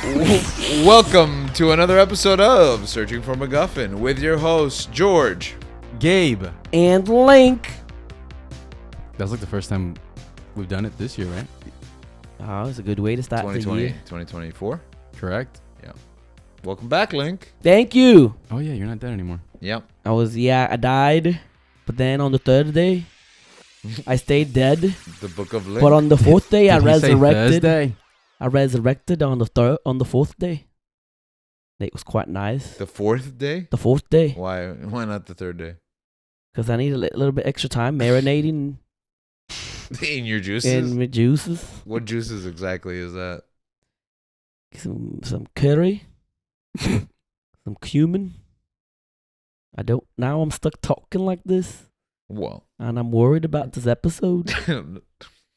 Welcome to another episode of Searching for McGuffin with your hosts, George, Gabe, and Link. That's like the first time we've done it this year, right? Oh, it's a good way to start the 2020, year. 2024. Correct. Yeah. Welcome back, Link. Thank you. Oh yeah, you're not dead anymore. Yep. I died, but then on the third day, I stayed dead. The Book of Link. But on the fourth day, I Did he say resurrected. Thursday? I resurrected on the fourth day. It was quite nice. The fourth day? The fourth day, Why not the third day? because I need a little bit extra time marinating In your juices? in my juices. What juices exactly is that? Some curry, some cumin. Now I'm stuck talking like this, Well, and I'm worried about this episode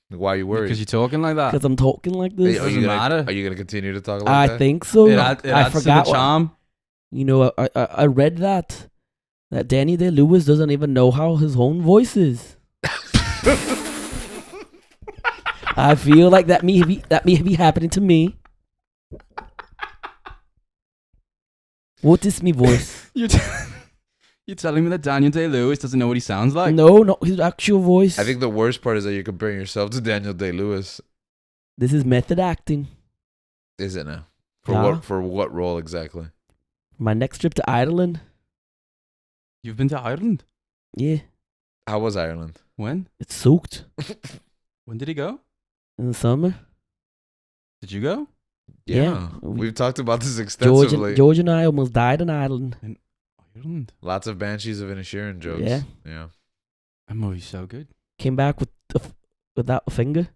why are you worried? Because you're talking like that. because I'm talking like this. Are you Doesn't gonna, matter. Are you going to continue to talk like I that? think so. It adds I to the forgot. charm. I read that Danny Day-Lewis doesn't even know how his own voice is. I feel like that may be happening to me. What is me voice? You're telling me that Daniel Day-Lewis doesn't know what he sounds like? No, not his actual voice. I think the worst part is that you're comparing yourself to Daniel Day-Lewis. This is method acting. Is it now? Yeah. For what role exactly? My next trip to Ireland. You've been to Ireland? Yeah, How was Ireland? When? it's soaked When did he go? in the summer. Did you go? Yeah. We've talked about this extensively. George and I almost died in Ireland. Ireland. Lots of Banshees of Inisherin jokes. Yeah. Yeah. That movie's so good. Came back without a finger.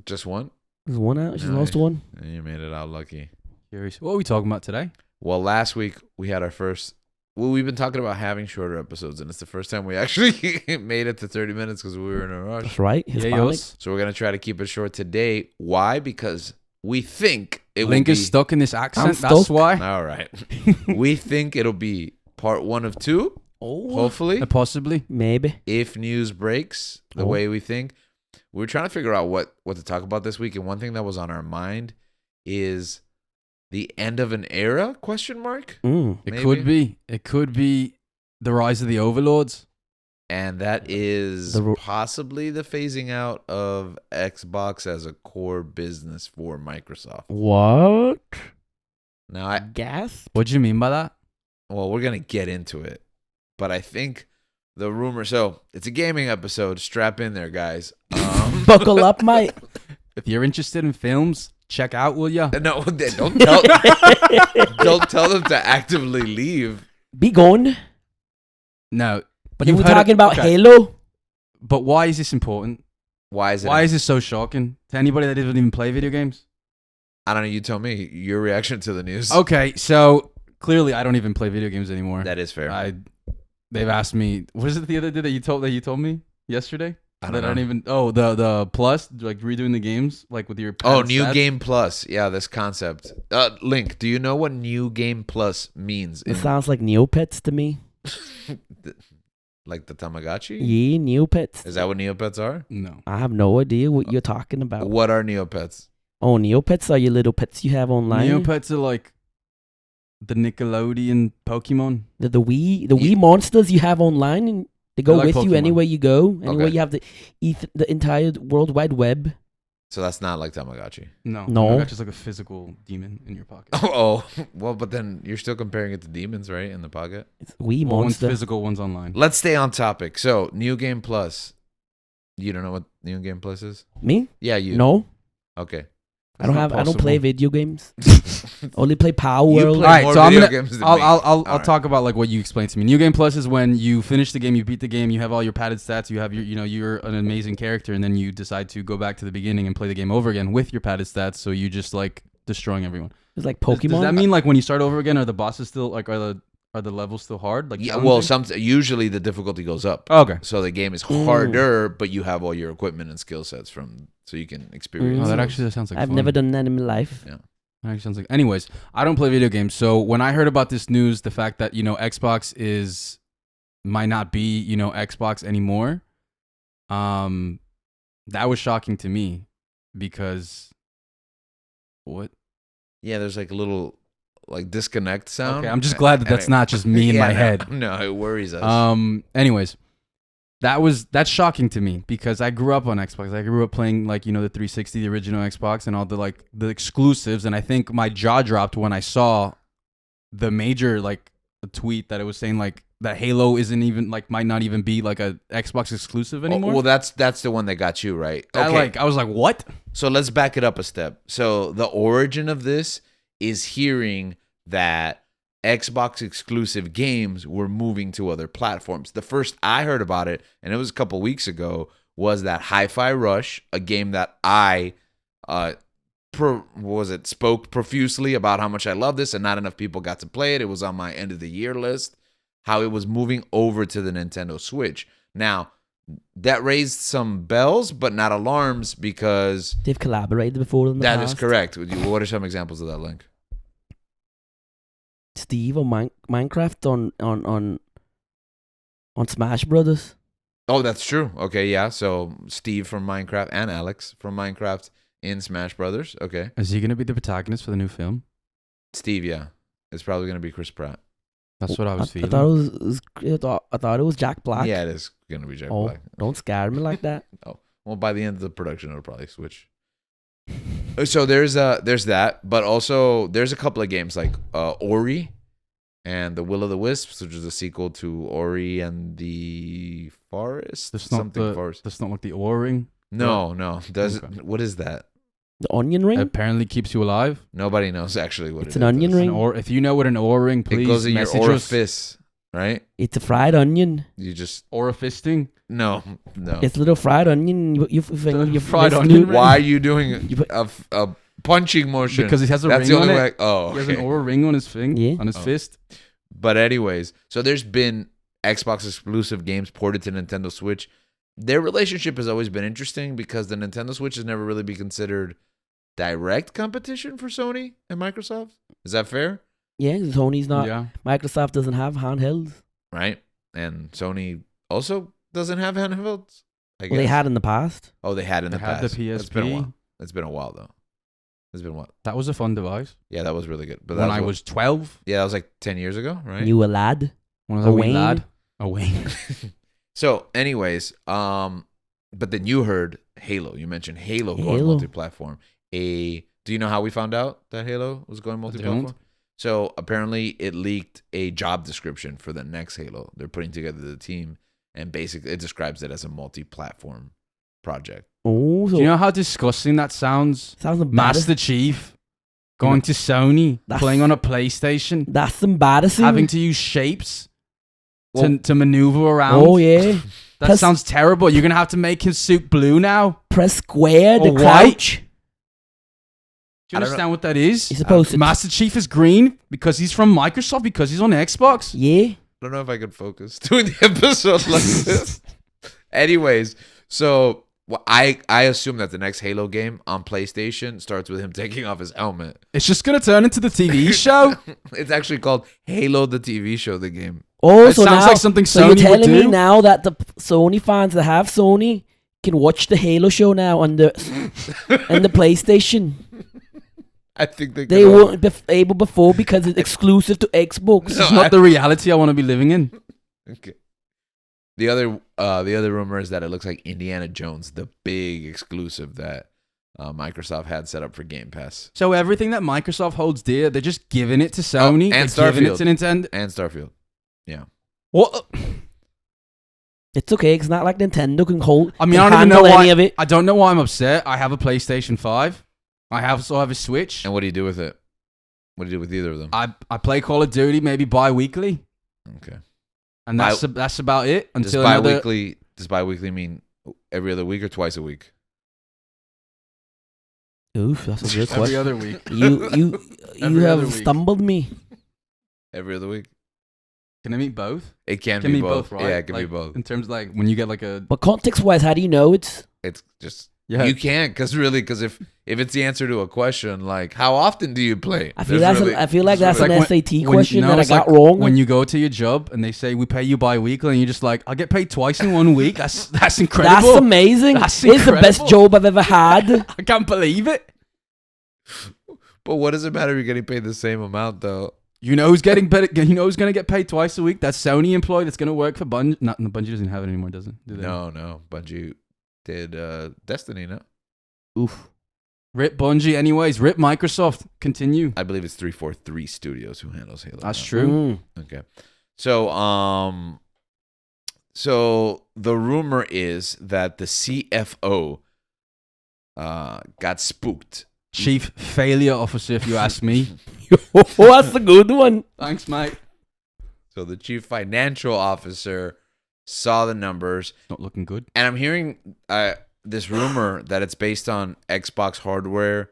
Just one? There's one out. She Nice. lost one. And you made it out lucky. Curious. What are we talking about today? Well, last week we had our first... Well, we've been talking about having shorter episodes, and it's the first time we actually made it to 30 minutes because we were in a rush. That's right. Hispanic. Yayos. So we're going to try to keep it short today. Why? Because we think it will Link be... is stuck in this accent. I'm That's stuck. why. All right. We think it'll be part 1 of 2, Oh, hopefully. Possibly. maybe. If news breaks the Oh. way we think. We were trying to figure out what to talk about this week, and one thing that was on our mind is the end of an era, question mark? Mm. It Maybe. could be. It could be the rise of the overlords. And that is The possibly the phasing out of Xbox as a core business for Microsoft. What? Now, Gas? What do you mean by that? well, we're going to get into it, but I think the rumor, so it's a gaming episode. Strap in there, guys. Buckle up, mate. If you're interested in films, check out, will ya? No, don't tell them to actively leave. Be gone. No. But You've you were heard talking it- about okay. Halo. But why is this important? Why is it? Why is this so shocking to anybody that doesn't even play video games? I don't know. You tell me your reaction to the news. Okay, so clearly I don't even play video games anymore. That is fair. They've asked me. What is it the other day that you told me yesterday? I That don't know. even. Oh, the plus, like redoing the games, like with your. Oh, padded New stats. Game Plus. Yeah, this concept. Link, do you know what New Game Plus means? It sounds like Neopets to me. Like the Tamagotchi? Yeah, Neopets. Is that what Neopets are? No. I have no idea what you're talking about. What are Neopets? Oh, Neopets are your little pets you have online. Neopets are like the Nickelodeon Pokemon. The Wii monsters you have online, and they go They're like with you Pokemon. anywhere you go. Anywhere Okay. you have the entire World Wide Web. So that's not like Tamagotchi. No. No. That's just like a physical demon in your pocket. Oh, well, but then you're still comparing it to demons, right? In the pocket. It's Wii Well, one's monster. physical, one's online. Let's stay on topic. So, New Game Plus. You don't know what New Game Plus is? Me? Yeah, you. No, Okay. I don't not have. I don't play possible. video games. Only play Power You World. play Alright, more so I'm video gonna- games than I'll me. I'll Alright. talk about like what you explained to me. New Game Plus is when you finish the game, you beat the game, you have all your padded stats, you have your you're an amazing character, and then you decide to go back to the beginning and play the game over again with your padded stats. So you just like destroying everyone. It's like Does Pokemon. that mean like when you start over again, are the bosses still like are the levels still hard? Like Yeah, well, challenging? usually the difficulty goes up. Oh, okay. So the game is harder, but you have all your equipment and skill sets so you can experience. Oh, that those. actually sounds like I've fun. never done that in my life. Yeah. That actually sounds like. Anyways, I don't play video games, so when I heard about this news, the fact that Xbox might not be Xbox anymore, that was shocking to me because what? Yeah, there's like a little like disconnect sound. Okay, I'm just glad that And that's not just me in my head. No, it worries us. Anyways, that's shocking to me because I grew up on Xbox. I grew up playing like, the 360, the original Xbox, and all the like the exclusives. And I think my jaw dropped when I saw the major like a tweet that it was saying like that Halo isn't even like might not even be like a Xbox exclusive anymore. Well, that's the one that got you, right? I was like, what? So let's back it up a step. So the origin of this is hearing that Xbox exclusive games were moving to other platforms. The first I heard about it, and it was a couple weeks ago, was that Hi-Fi Rush, a game that I spoke profusely about how much I love this and not enough people got to play it. It was on my end of the year list, how it was moving over to the Nintendo Switch. Now, that raised some bells, but not alarms because They've collaborated before in the past. that is correct. What are some examples of that, Link? Steve on Minecraft on Smash Brothers. Oh, that's true. Okay, yeah. So Steve from Minecraft and Alex from Minecraft in Smash Brothers. Okay. Is he gonna be the protagonist for the new film? Steve, yeah. It's probably going to be Chris Pratt. That's what I was feeling. I thought it was Jack Black. Yeah, it is going to be Jack Black. Don't scare me like that. Oh, well, by the end of the production, it'll probably switch. So there's that, but also there's a couple of games like Ori and the Will of the Wisps, which is a sequel to Ori and the Forest. That's not Forest. That's not like the O-ring. No. Okay. What is that? The onion ring? Apparently keeps you alive. Nobody knows actually what It's an onion ring. Or if you know what an O-ring, please it goes in your message us. orifice, right? It's a fried onion. You just Orifisting. no. It's a little fried onion. You fried onion ring. Why are you doing a punching motion? Because he has a That's ring the only on way. it. Oh, He has okay. an Aura ring on his on his fist. But anyways, so there's been Xbox exclusive games ported to Nintendo Switch. Their relationship has always been interesting because the Nintendo Switch has never really been considered direct competition for Sony and Microsoft. Is that fair? Yeah, Sony's not. Yeah. Microsoft doesn't have handhelds. Right. And Sony also doesn't have handhelds. I guess. Well, they had in the past. Oh, they had in They the had past. the It's been a PSP. while. It's been a while though. It's been what? That was a fun device. Yeah, that was really good. But When I was 12. yeah, that was like 10 years ago, right? You a lad. When I was A a wee Wayne. lad. A Wayne. So, anyways, but then you heard Halo. You mentioned Halo going Halo. multi-platform. Do you know how we found out that Halo was going multi-platform? don't. So apparently it leaked a job description for the next Halo. They're putting together the team, and basically it describes it as a multi-platform project. Oh, so Do you know how disgusting that sounds? sounds embarrassing. Master Chief going to Sony, That's- playing on a PlayStation, That's embarrassing. having to use shapes Well- to maneuver around. Oh yeah. That Press- sounds terrible. You're going to have to make his suit blue now. Press square to Or white. crouch. Do you I don't understand what that is? You're supposed to. Master Chief is green because he's from Microsoft, because he's on Xbox. Yeah. I don't know if I could focus doing the episode like this. Anyways, so I assume that the next Halo game on PlayStation starts with him taking off his helmet. It's just going to turn into the TV show. It's actually called Halo the TV show, the game. Oh, It so sounds now, like something so you're Sony would telling me do. now that the Sony fans that have Sony can watch the Halo show now on the and the PlayStation. I think they They could all- weren't able before because it's exclusive to Xbox. This is not the reality I want to be living in. Okay. The other rumor is that it looks like Indiana Jones, the big exclusive that Microsoft had set up for Game Pass, So everything that Microsoft holds dear, they're just giving it to Sony. and they're giving it Starfield. to Nintendo. and Starfield. What? It's okay. It's not like Nintendo can hold. I mean, can I don't even know handle why. any of it. I don't know why I'm upset. I have a PlayStation 5. I also have a Switch. And what do you do with it? What do you do with either of them? I play Call of Duty maybe bi-weekly, Okay. and that's about it. Does Until another. bi-weekly does bi-weekly mean every other week or twice a week? Oof, that's a good Every question. other week. You Every other have week. stumbled me. Every other week? Can I meet both? It can Can be be both. right? Yeah, it can be Like, both. In terms of like when you get like a But context-wise, how do you know it's? It's just yeah. you can't because if it's the answer to a question like how often do you play? I feel like that's really- an Like when- SAT question that I it's got like wrong. when you go to your job and they say we pay you bi-weekly, and you're just like, I get paid twice in 1 week. That's incredible. That's amazing. That's It's the best incredible. job I've ever had. I can't believe it. But what does it matter if you're getting paid the same amount, though? You know who's getting paid? You know who's going to get paid twice a week? That Sony employee that's going to work for Bungie. Not Bungie doesn't have it anymore, does it? Do they? No. Bungie did Destiny, no? Oof. Rip Bungie, anyways. Rip Microsoft. Continue. I believe it's 343 Studios who handles Halo. That's now. true. Okay. So the rumor is that the CFO got spooked. Chief Failure Officer, if you ask me. Oh, that's a good one. Thanks, mate. So the chief financial officer saw the numbers. Not looking good. And I'm hearing this rumor that it's based on Xbox hardware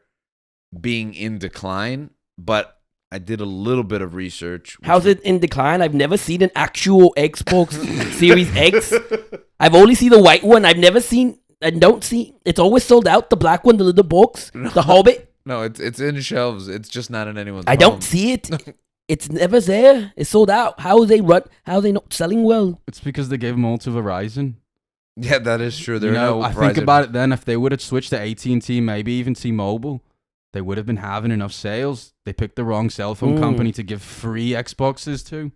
being in decline, but I did a little bit of research. How's it in decline? I've never seen an actual Xbox Series X. I've only seen the white one. I've never seen. I don't see. It's always sold out. The black one, the little box, the Hobbit. No, it's in shelves. It's just not in anyone's I home. don't see it. It's never there. It's sold out. How are they not selling well? It's because they gave them all to Verizon. Yeah, that is true. There You know, are I no think Verizon- about it then. If they would have switched to AT&T, maybe even T-Mobile, they would have been having enough sales. They picked the wrong cell phone company to give free Xboxes to.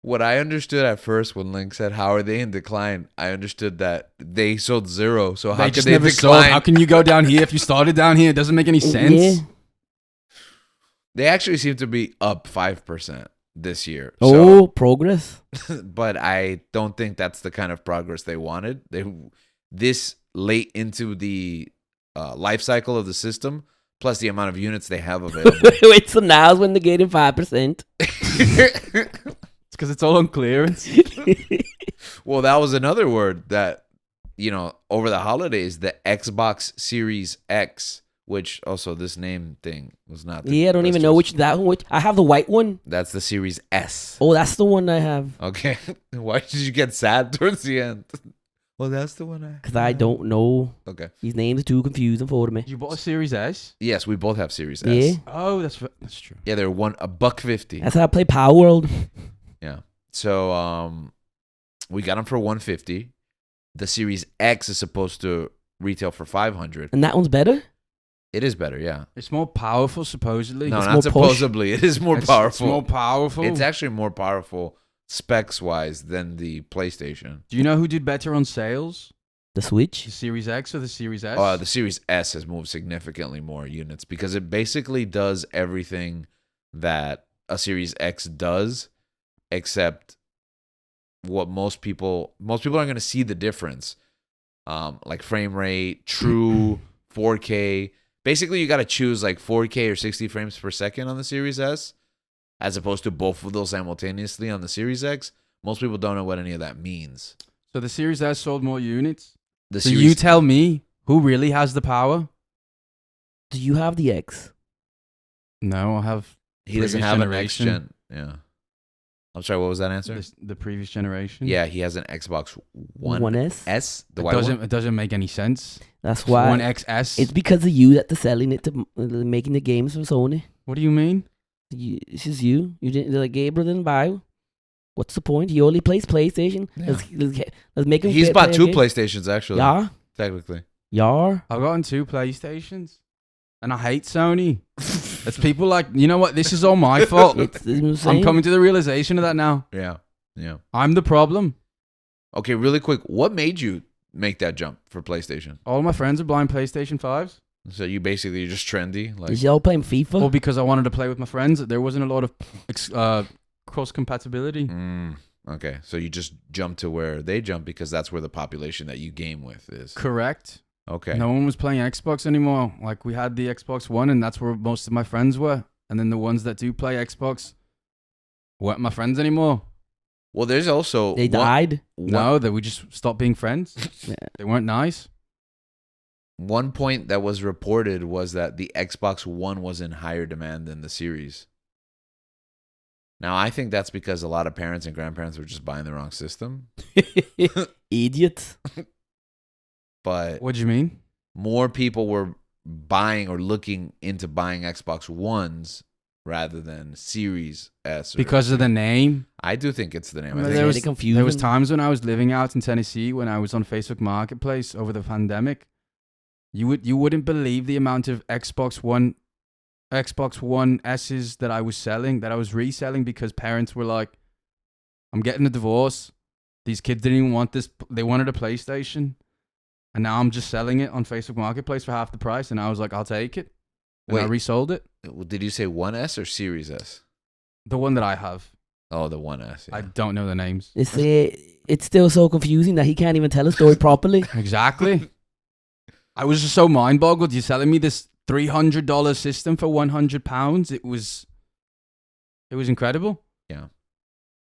What I understood at first when Link said, "How are they in decline?" I understood that they sold zero. So how They could just they never decline? sold. How can you go down here if you started down here? It doesn't make any sense. Yeah. They actually seem to be up 5% this year. Oh, progress. But I don't think that's the kind of progress they wanted. They this late into the life cycle of the system, plus the amount of units they have available. Wait, so now's when they're getting 5%. It's because it's all on clearance. Well, that was another word that, over the holidays, the Xbox Series X, which also this name thing was not. Yeah, I don't even know which. I have the white one. That's the Series S. Oh, that's the one I have. Okay. Why did you get sad towards the end? Well, that's the one Because I don't know. Okay. These names are too confusing for me. You bought a Series S? Yes, we both have Series Yeah. S. Oh, that's true. Yeah, they're $150. That's how I play Power World. Yeah. So we got them for $150. The Series X is supposed to retail for $500. And that one's better? It is better, yeah. It's more powerful, supposedly. No, It's not more push. supposedly. It is more powerful. It's more powerful. It's actually more powerful specs wise than the PlayStation. Do you know who did better on sales? The Switch? The Series X or the Series S? The Series S has moved significantly more units because it basically does everything that a Series X does, except what most people aren't going to see the difference. Like frame rate, true 4K. Basically, you got to choose like 4K or 60 frames per second on the Series S, as opposed to both of those simultaneously on the Series X. Most people don't know what any of that means. So the Series S sold more units? The So Series, you tell me who really has the power? Do you have the X? No, I have he doesn't previous have an next generation. gen. Yeah. I'm sorry, what was that answer? the previous generation. Yeah, he has an Xbox One 1S? S, the It white doesn't, one. it doesn't make any sense. That's why. One XS. It's because of you that they're selling it to making the games for Sony. What do you mean? This is you. You didn't. Like Gabriel didn't buy. What's the point? He only plays PlayStation. Yeah. Let's make him. He's play bought a two game. PlayStations actually. Yeah, Technically. yeah. I've gotten 2 PlayStations. And I hate Sony. It's people like, you know what? This is all my fault. It's I'm insane. coming to the realization of that now. Yeah. Yeah. I'm the problem. Okay, really quick. What made you make that jump for PlayStation? All my friends are buying PlayStation 5s. So you basically just trendy, like Is y'all playing FIFA? Well, because I wanted to play with my friends. There wasn't a lot of cross compatibility. okay. So you just jump to where they jump because that's where the population that you game with is. Correct. Okay. No one was playing Xbox anymore. Like we had the Xbox One, and that's where most of my friends were. And then the ones that do play Xbox weren't my friends anymore. Well, there's also They died. No, that we just stopped being friends. Yeah. They weren't nice. One point that was reported was that the Xbox One was in higher demand than the Series. Now, I think that's because a lot of parents and grandparents were just buying the wrong system. Idiots. But What do you mean? more people were buying or looking into buying Xbox Ones rather than Series S. Because of the name. I do think it's the name. I Well, think there was- Really confusing. There was times when I was living out in Tennessee when I was on Facebook Marketplace over the pandemic. You wouldn't believe the amount of Xbox One Xbox One S's that I was reselling because parents were like, I'm getting a divorce. These kids didn't even want this. They wanted a PlayStation. And now I'm just selling it on Facebook Marketplace for half the price. And I was like, I'll take it. And I Wait. resold it. Did you say 1S or Series S? The one that I have. Oh, the 1S. Yeah. I don't know the names. It's still so confusing that he can't even tell a story properly. Exactly. I was just so mind boggled. You're selling me this $300 system for £100. It was incredible. Yeah.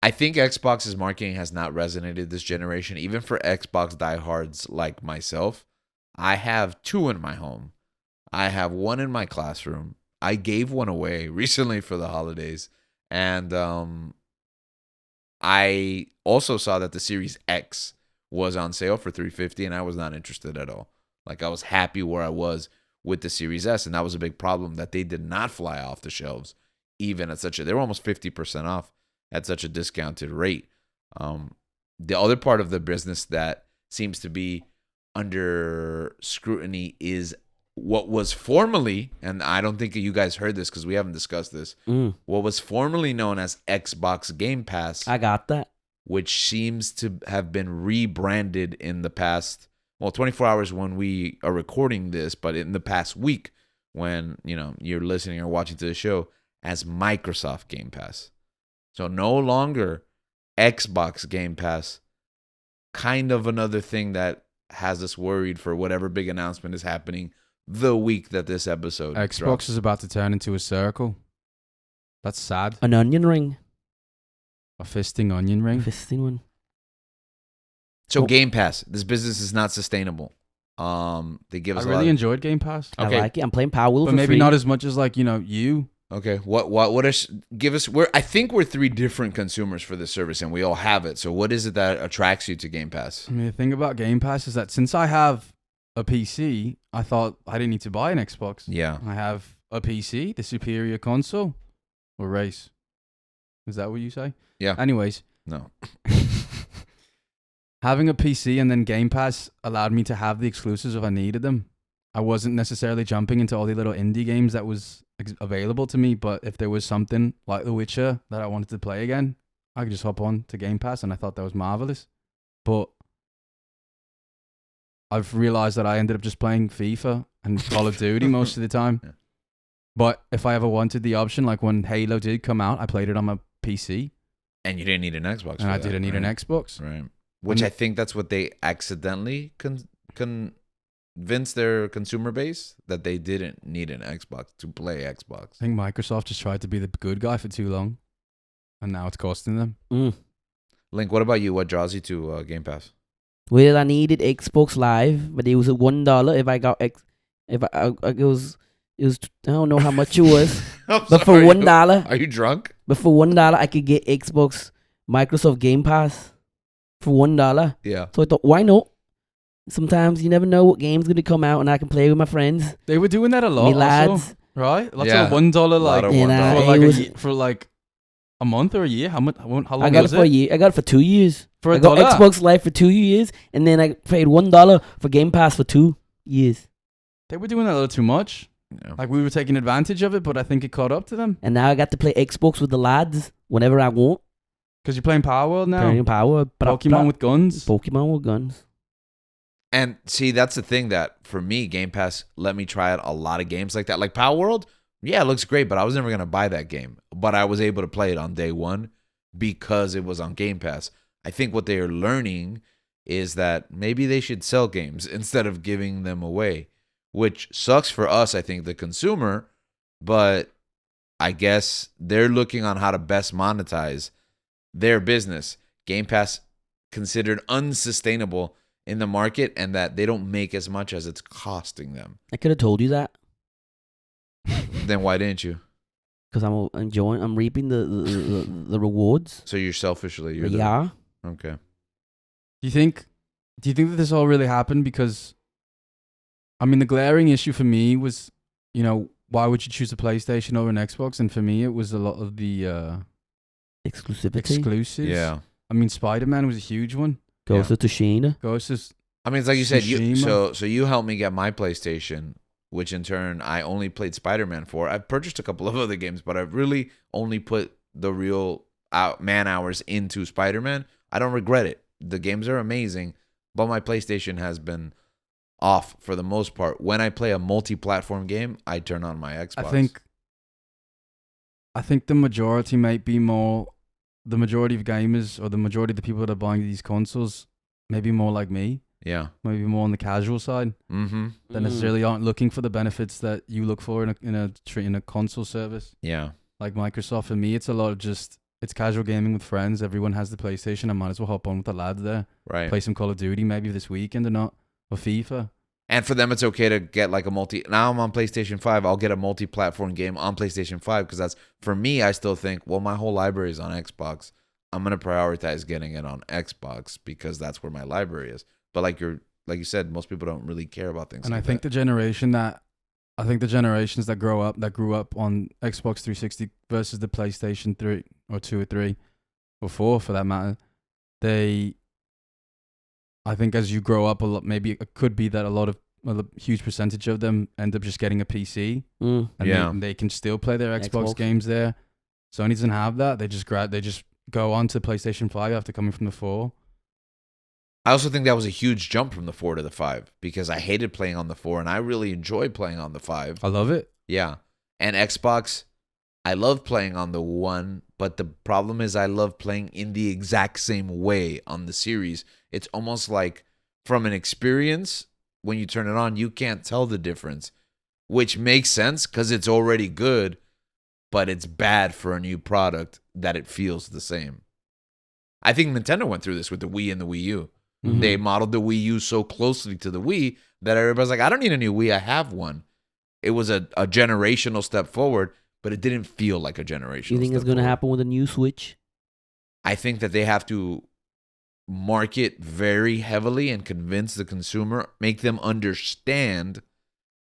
I think Xbox's marketing has not resonated this generation, even for Xbox diehards like myself. I have 2 in my home. I have 1 in my classroom. I gave 1 away recently for the holidays. And I also saw that the Series X was on sale for $350, and I was not interested at all. Like, I was happy where I was with the Series S, and that was a big problem, that they did not fly off the shelves, even at they were almost 50% off at such a discounted rate. The other part of the business that seems to be under scrutiny is what was formerly, and I don't think you guys heard this because we haven't discussed this, what was formerly known as Xbox Game Pass. I got that. Which seems to have been rebranded in the past, 24 hours when we are recording this, but in the past week when, you're listening or watching to the show, as Microsoft Game Pass. So no longer Xbox Game Pass, kind of another thing that has us worried for whatever big announcement is happening the week that this episode Xbox drops. is about to turn into a circle. That's sad. An onion ring. A fisting onion ring. Fisting one. So Game Pass, this business is not sustainable. They give us I really enjoyed Game Pass. Okay. I like it. I'm playing Power Wheel But for maybe free. not as much as you. Okay, give us? I think we're 3 different consumers for this service, and we all have it. So, what is it that attracts you to Game Pass? I mean, the thing about Game Pass is that since I have a PC, I thought I didn't need to buy an Xbox. Yeah, I have a PC, the superior console, or race. Is that what you say? Yeah. Anyways, no. having a PC and then Game Pass allowed me to have the exclusives if I needed them. I wasn't necessarily jumping into all the little indie games that was available to me, but if there was something like The Witcher that I wanted to play again, I could just hop on to Game Pass, and I thought that was marvelous. But I've realized that I ended up just playing FIFA and Call of Duty most of the time. Yeah. But if I ever wanted the option, like when Halo did come out, I played it on my PC, And you didn't need an Xbox. and I didn't need an Xbox. Right. Which I think that's what they accidentally convinced their consumer base, that they didn't need an Xbox to play Xbox. I think Microsoft just tried to be the good guy for too long, and now it's costing them. Link, what about you? What draws you to Game Pass? Well, I needed Xbox Live, but it was $1 if I got it was I don't know how much it was, but for $1, Are you drunk? but for $1 I could get Microsoft Game Pass for $1. Yeah. So I thought, why not? Sometimes you never know what game's gonna come out, and I can play with my friends, They were doing that a lot, me lads. also, right? Lots Yeah. of $1 Lot like of And, $1. for like a month or a year. How much? How long I got it was for a year. I got it for 2 years. For I a got dollar? Xbox Live for 2 years, and then I paid $1 for Game Pass for 2 years. They were doing that a little too much. Yeah. Like we were taking advantage of it, but I think it caught up to them And now I got to play Xbox with the lads whenever I want. because you're playing Power World now. Playing Power, Pokemon with guns. Pokemon with guns. And see, that's the thing that for me, Game Pass let me try out a lot of games like that. Like Power World, yeah, it looks great, but I was never going to buy that game. But I was able to play it on day one because it was on Game Pass. I think what they are learning is that maybe they should sell games instead of giving them away, which sucks for us, I think, the consumer. But I guess they're looking on how to best monetize their business. Game Pass considered unsustainable in the market, and that they don't make as much as it's costing them. I could have told you that Then why didn't you? because I'm reaping the rewards. So you're selfishly, Yeah. Okay. Do you think that this all really happened? Because, I mean, the glaring issue for me was, why would you choose a PlayStation over an Xbox? And for me, it was a lot of the Exclusivity. exclusives. Yeah. I mean, Spider-Man was a huge one. Ghost of Tsushima. Ghost is I mean, it's like you said. Tsushima. So you helped me get my PlayStation which in turn I only played Spider-Man for. I've purchased a couple of other games, but I've really only put the real man hours into Spider-Man. I don't regret it. The games are amazing, but my PlayStation has been off for the most part. When I play a multi-platform game, I turn on my Xbox. I think the majority might be more, the majority of gamers or the majority of the people that are buying these consoles, maybe more like me. Yeah. Maybe more on the casual side. Mm-hmm. That necessarily aren't looking for the benefits that you look for in a console service. Yeah. Like Microsoft. For me, it's a lot of just, it's casual gaming with friends. Everyone has the PlayStation. I might as well hop on with the lads there. Right. Play some Call of Duty maybe this weekend or not. Or FIFA. And for them, it's okay to get like a now I'm on PlayStation 5. I'll get a multi-platform game on PlayStation 5 because that's, for me, I still think, well, my whole library is on Xbox. I'm going to prioritize getting it on Xbox because that's where my library is. But like you said, most people don't really care about things And like I think that. the generations that grew up on Xbox 360 versus the PlayStation 3 or 2 or 3 or 4 for that matter, I think as you grow up a lot, maybe it could be that a huge percentage of them end up just getting a PC and they can still play their Xbox games there. Sony doesn't have that. They just go on to PlayStation 5 after coming from the 4. I also think that was a huge jump from the 4 to the 5 because I hated playing on the 4 and I really enjoyed playing on the 5. I love it. Yeah. And Xbox, I love playing on the 1, but the problem is I love playing in the exact same way on the series. It's almost like from an experience, when you turn it on, you can't tell the difference, which makes sense because it's already good, but it's bad for a new product that it feels the same. I think Nintendo went through this with the Wii and the Wii U. Mm-hmm. They modeled the Wii U so closely to the Wii that everybody's like, I don't need a new Wii, I have one. It was a generational step forward, but it didn't feel like a generational step You think it's going to happen with a new Switch? I think that they have to market very heavily and convince the consumer, make them understand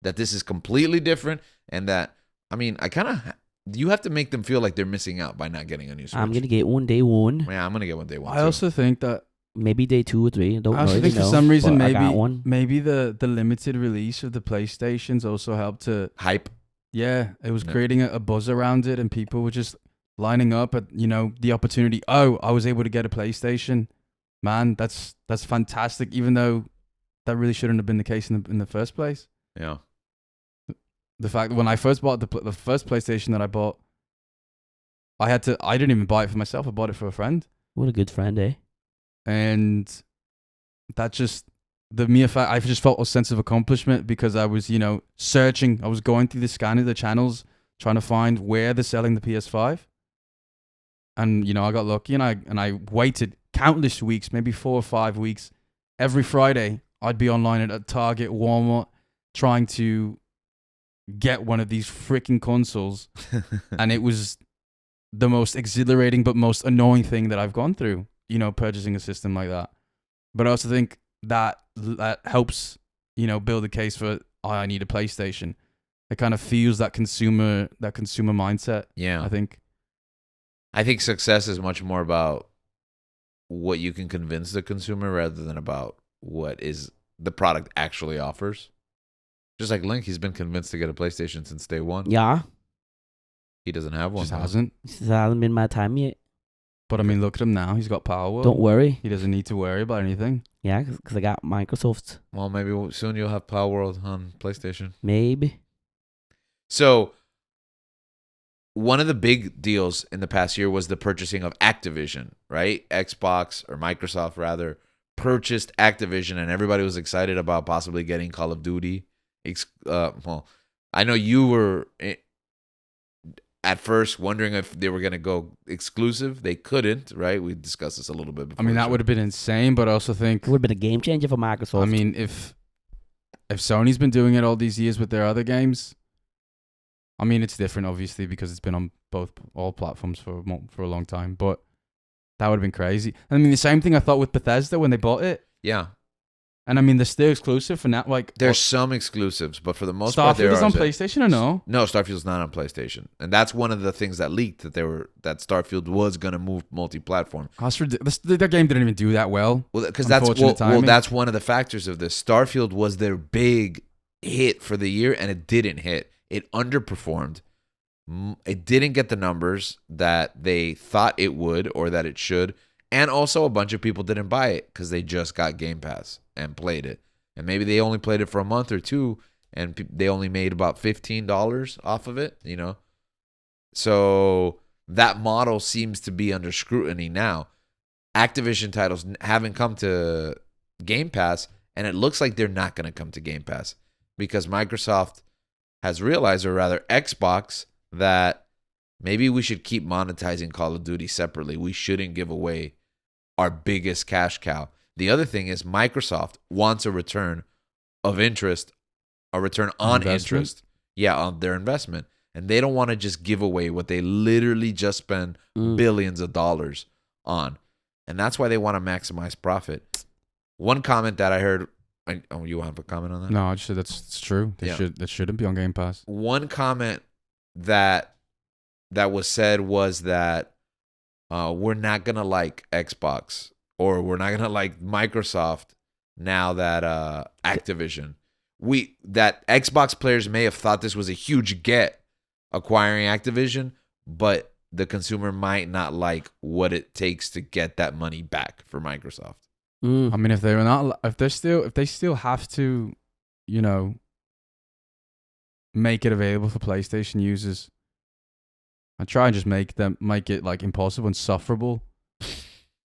that this is completely different and that, I mean, you have to make them feel like they're missing out by not getting a new Switch. I'm going to get one day one. Yeah, I'm going to get one day one. I also think that maybe day 2 or 3. I also think for some reason maybe the limited release of the PlayStations also helped to hype. Yeah, it was creating a buzz around it, and people were just lining up at the opportunity. Oh, I was able to get a PlayStation. Man, that's fantastic. Even though that really shouldn't have been the case in the first place. Yeah. The fact that when I first bought the first PlayStation that I bought, I didn't even buy it for myself. I bought it for a friend. What a good friend, eh? And that just, the mere fact, I just felt a sense of accomplishment because I was, searching. I was going through the scan of the channels, trying to find where they're selling the PS5. And, I got lucky and I waited countless weeks, maybe 4 or 5 weeks. Every Friday, I'd be online at Target, Walmart, trying to get one of these freaking consoles. And it was the most exhilarating but most annoying thing that I've gone through, purchasing a system like that. But I also think that helps, build a case for, I need a PlayStation. It kind of feels that consumer mindset. Yeah. I think success is much more about what you can convince the consumer rather than about what is the product actually offers. Just like Link, he's been convinced to get a PlayStation since day one. Yeah. He doesn't have one. Just hasn't. It hasn't been my time yet. But I mean, look at him now. He's got power. Don't worry. He doesn't need to worry about anything. Yeah, because I got Microsoft. Well, maybe soon you'll have Power World on PlayStation. Maybe. So, one of the big deals in the past year was the purchasing of Activision, right? Xbox, or Microsoft rather, purchased Activision, and everybody was excited about possibly getting Call of Duty. Well, I know you were at first wondering if they were going to go exclusive. They couldn't, right? We discussed this a little bit before. I mean, that would have been insane, but I also think it would have been a game changer for Microsoft. I mean, if Sony's been doing it all these years with their other games, I mean, it's different, obviously, because it's been on all platforms for a long time, but that would have been crazy. I mean, the same thing I thought with Bethesda when they bought it. Yeah. And I mean, they're still exclusive for now. Like, there's some exclusives, but for the most part, Starfield is on PlayStation or no? No, Starfield's not on PlayStation, and that's one of the things that leaked that Starfield was gonna move multi-platform. That game didn't even do that well. Well, because that's one of the factors of this. Starfield was their big hit for the year, and it didn't hit. It underperformed. It didn't get the numbers that they thought it would or that it should. And also a bunch of people didn't buy it because they just got Game Pass and played it. And maybe they only played it for a month or two and they only made about $15 off of it, you know. So that model seems to be under scrutiny now. Activision titles haven't come to Game Pass, and it looks like they're not going to come to Game Pass because Microsoft has realized, or rather Xbox, that maybe we should keep monetizing Call of Duty separately. We shouldn't give away our biggest cash cow. The other thing is Microsoft wants a return of interest, a return on interest. Yeah, on their investment. And they don't want to just give away what they literally just spend billions of dollars on. And that's why they want to maximize profit. One comment that I heard, you want to comment on that? No, I just said it's true. That shouldn't be on Game Pass. One comment that was said was that we're not gonna like Xbox or we're not gonna like Microsoft now that Activision. That Xbox players may have thought this was a huge get acquiring Activision, but the consumer might not like what it takes to get that money back for Microsoft. I mean, if they still have to, you know, make it available for PlayStation users, I try and just make it like impossible and sufferable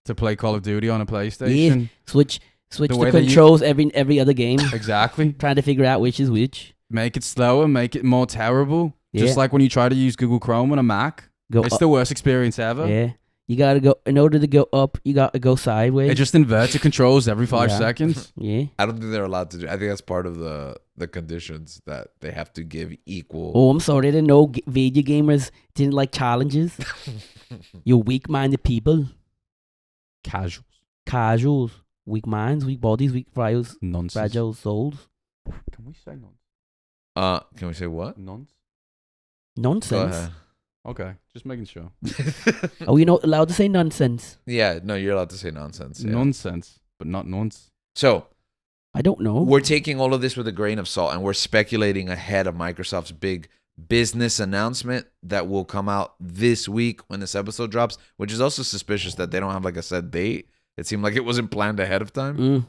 to play Call of Duty on a PlayStation. Yeah. Switch the controls every other game. Exactly. Trying to figure out which is which. Make it slower, make it more terrible. Yeah. Just like when you try to use Google Chrome on a Mac. It's the worst experience ever. Yeah. You gotta go, in order to go up, you gotta go sideways. It just inverts the controls every 5 seconds. Yeah. I don't think they're allowed to do. I think that's part of the conditions that they have to give equal. Oh, I'm sorry. I didn't know video gamers didn't like challenges. You weak-minded people. Casuals. Weak minds, weak bodies, weak Nonsense. fragile souls. Can we say nonsense? Can we say what? Nonsense. Go ahead. Okay, just making sure. Are we not allowed to say nonsense? Yeah, no, you're allowed to say nonsense. Yeah. Nonsense, but not nonce. So, I don't know. we're taking all of this with a grain of salt, and we're speculating ahead of Microsoft's big business announcement that will come out this week when this episode drops, which is also suspicious that they don't have like a set date. It seemed like it wasn't planned ahead of time.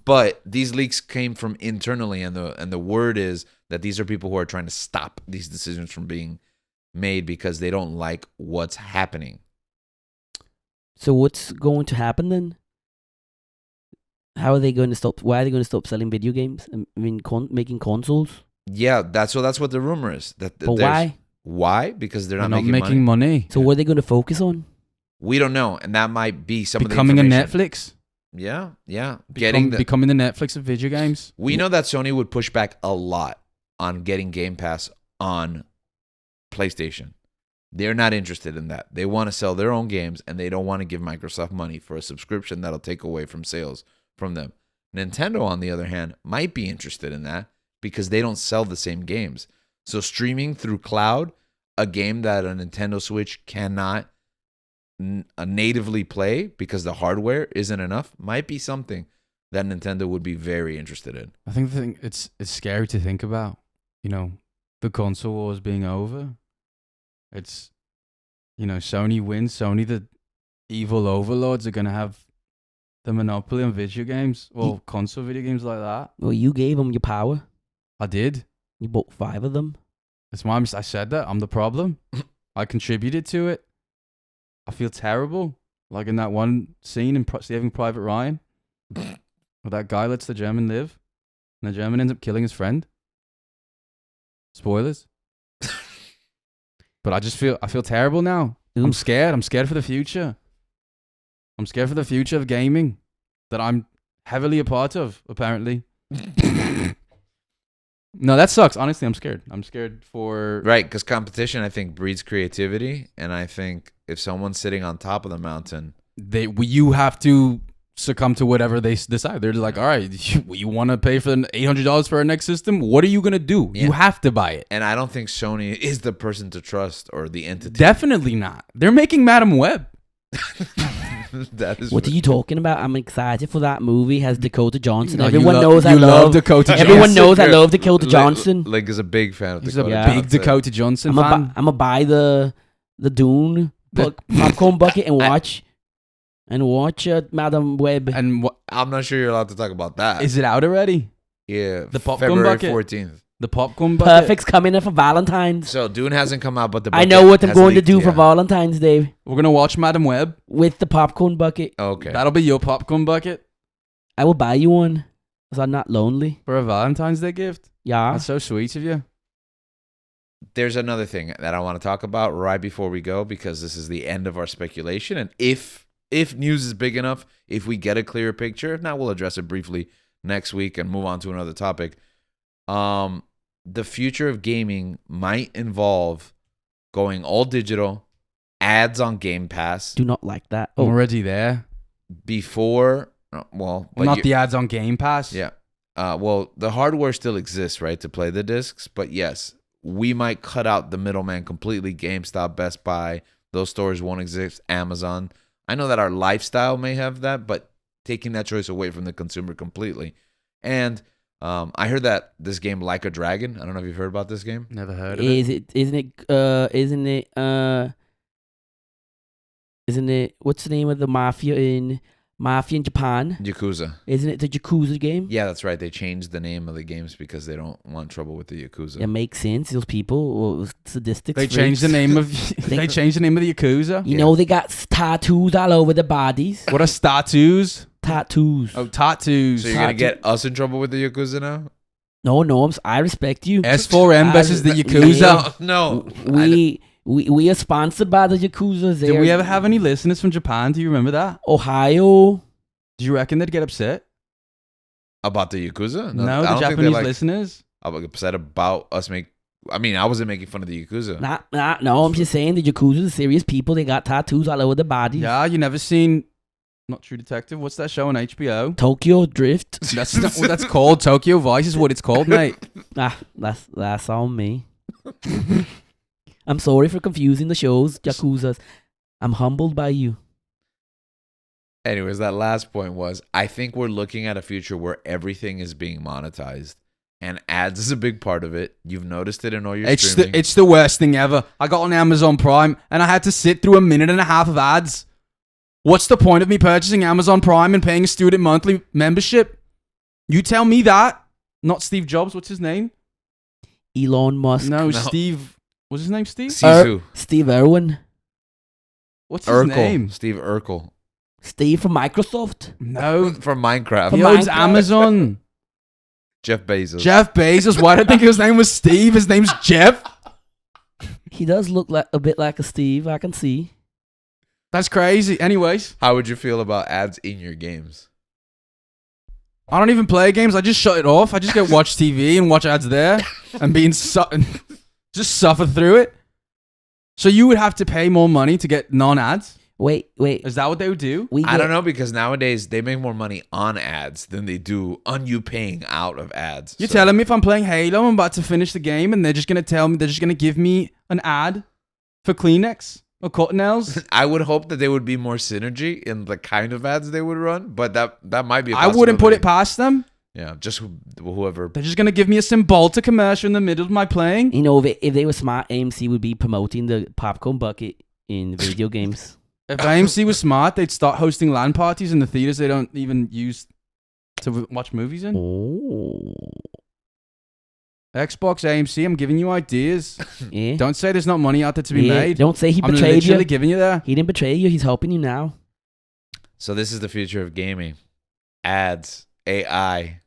But these leaks came from internally, and the word is that these are people who are trying to stop these decisions from being made because they don't like what's happening. So what's going to happen then? How are they going to stop? Why are they going to stop selling video games? I mean, making consoles? Yeah, that's what the rumor is. But why? Why? Because they're not making money. So what are they going to focus on? We don't know, and that might be some becoming of a the information. Netflix. Yeah. Becoming the Netflix of video games. We know that Sony would push back a lot on getting Game Pass on PlayStation. They're not interested in that. They want to sell their own games, and they don't want to give Microsoft money for a subscription that'll take away from sales from them. Nintendo, on the other hand, might be interested in that because they don't sell the same games. So streaming through cloud, a game that a Nintendo Switch cannot natively play because the hardware isn't enough, might be something that Nintendo would be very interested in. I think it's scary to think about. You know, the console wars being over. It's, you know, Sony wins. Sony, the evil overlords, are gonna have the monopoly on video games. Well, console video games like that. Well, you gave them your power. I did. You bought 5 of them. That's why I said that. I'm the problem. I contributed to it. I feel terrible. Like in that one scene in Saving Private Ryan, where that guy lets the German live, and the German ends up killing his friend. Spoilers. But I feel terrible now. Oof. I'm scared. I'm scared for the future. I'm scared for the future of gaming that I'm heavily a part of, apparently. No, that sucks. Honestly, I'm scared. I'm scared for... Right, because competition, I think, breeds creativity. And I think if someone's sitting on top of the mountain... You have to succumb to whatever they decide. They're like, all right, you want to pay for $800 for our next system? What are you going to do? Yeah. You have to buy it. And I don't think Sony is the person to trust or the entity. Definitely not. They're making Madam Web. That is What are you talking about? I'm excited for that movie. Has Dakota Johnson. No, Everyone you knows I love. Dakota Johnson. Everyone knows I Yeah. love Dakota Johnson. Link is a big fan of He's Dakota. a Yeah. big Dakota Johnson I'm fan. gonna buy the Dune popcorn bucket and watch Madam Web. And what I'm not sure you're allowed to talk about that. is it out already? Yeah, The popcorn February bucket? 14th. The popcorn bucket. Perfect's coming in for Valentine's. So Dune hasn't come out, but the I bucket know what I'm has going to leaked, do for yeah. Valentine's Day We're gonna watch Madam Web. with the popcorn bucket. Okay. That'll be your popcorn bucket I will buy you one, because I'm not lonely. for a Valentine's Day gift. Yeah. That's so sweet of you. There's another thing that I want to talk about right before we go, because this is the end of our speculation. And if news is big enough, if we get a clearer picture, now we'll address it briefly next week and move on to another topic. The future of gaming might involve going all digital, ads on Game Pass Do not like that. I'm Oh, already there. before. Well, but Not you- the ads on Game Pass. Yeah. Well, the hardware still exists, right, to play the discs. But yes, we might cut out the middleman completely. GameStop, Best Buy, those stores won't exist. Amazon. I know that our lifestyle may have that, but taking that choice away from the consumer completely. And I heard that this game, Like a Dragon. I don't know if you've heard about this game. Never heard of it. Isn't it what's the name of the mafia in Japan? Yakuza. Isn't it the Yakuza game? Yeah, that's right. They changed the name of the games because they don't want trouble with the Yakuza. It makes sense. Those people were sadistics. They changed the name of they changed the name of the Yakuza. You know they got tattoos all over their bodies. What are statues? Tattoos. Oh, tattoos. So you're going to get us in trouble with the Yakuza now? No, I respect you. S4M versus the Yakuza. No. We are sponsored by the Yakuza. Did we ever have any listeners from Japan? Do you remember that? Ohio? Do you reckon they'd get upset? About the Yakuza? No, I the don't think they Japanese like- listeners. I was upset about us I wasn't making fun of the Yakuza. No, I'm just saying the Yakuza are serious people. They got tattoos all over their bodies. Yeah, you never seen Not True Detective? What's that show on HBO? Tokyo Drift. That's not what that's called. Tokyo Vice is what it's called, mate. That's on me. I'm sorry for confusing the shows, Yakuzas. I'm humbled by you. Anyways, that last point was, I think we're looking at a future where everything is being monetized. And ads is a big part of it. You've noticed it in all your streaming. It's the worst thing ever. I got on Amazon Prime and I had to sit through 1.5 minutes of ads. What's the point of me purchasing Amazon Prime and paying a student monthly membership? You tell me that. Not Steve Jobs. What's his name? Elon Musk. No, Steve. What's his name? Steve? Sisu. Steve Irwin. What's his Urkel. name? Steve Urkel. Steve from Microsoft. No. From Minecraft. From He owns Minecraft. Amazon. Jeff Bezos. Jeff Bezos. Why did I think his name was Steve? His name's Jeff. He does look like a bit like a Steve, I can see. That's crazy. Anyways, How would you feel about ads in your games? I don't even play games. I just shut it off. I just go watch TV and watch ads there and just suffer through it. So you would have to pay more money to get non-ads? Wait. Is that what they would do? I don't know, because nowadays they make more money on ads than they do on you paying out of ads. You're So- telling me if I'm playing Halo, I'm about to finish the game and they're just going to give me an ad for Kleenex or Cottonelles? I would hope that there would be more synergy in the kind of ads they would run, but that might be a I wouldn't put it possibility. past them. Yeah, just whoever. They're just going to give me a Cymbalta commercial in the middle of my playing. You know, if they were smart, AMC would be promoting the popcorn bucket in video games. If AMC was smart, they'd start hosting LAN parties in the theaters they don't even use to watch movies in. Oh. Xbox, AMC, I'm giving you ideas. Yeah. Don't say there's not money out there to be Yeah, made. Don't say he I'm betrayed literally you. giving you that. He didn't betray you. He's helping you now. So this is the future of gaming. Ads, AI.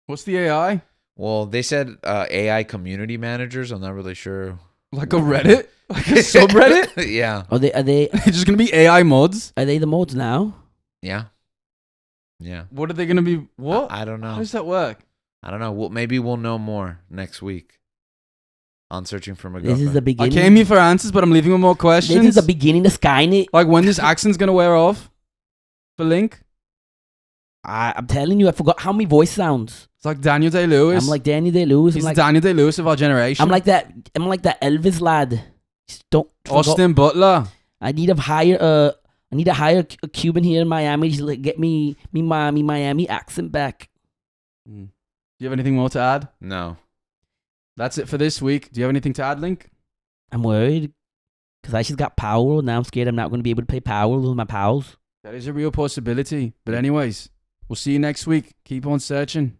What's the AI? Well, they said AI community managers. I'm not really sure. Like a Reddit? Like a subreddit? Yeah. Are they They're just going to be AI mods? the mods now? Yeah. Yeah. What are they going to be? What? I don't know. How does that work? I don't know. Maybe we'll know more next week on Searching for McGuffin. This is the I beginning. came here for answers, but I'm leaving with more questions. This is the beginning of Skynet. Like when this accent's going to wear off for Link? I'm telling you, I forgot how many voice sounds. It's like Daniel Day-Lewis. I'm like Daniel Day-Lewis. He's I'm like, the Daniel Day-Lewis of our generation. I'm like that Elvis lad. Just don't forgot- Austin Butler. I need to hire I need to hire a Cuban here in Miami to like, get me Miami accent back. Do you have anything more to add? No. That's it for this week. Do you have anything to add, Link? I'm worried because I just got Power. Now I'm scared I'm not going to be able to play Power with my pals. That is a real possibility. But anyways, we'll see you next week. Keep on searching.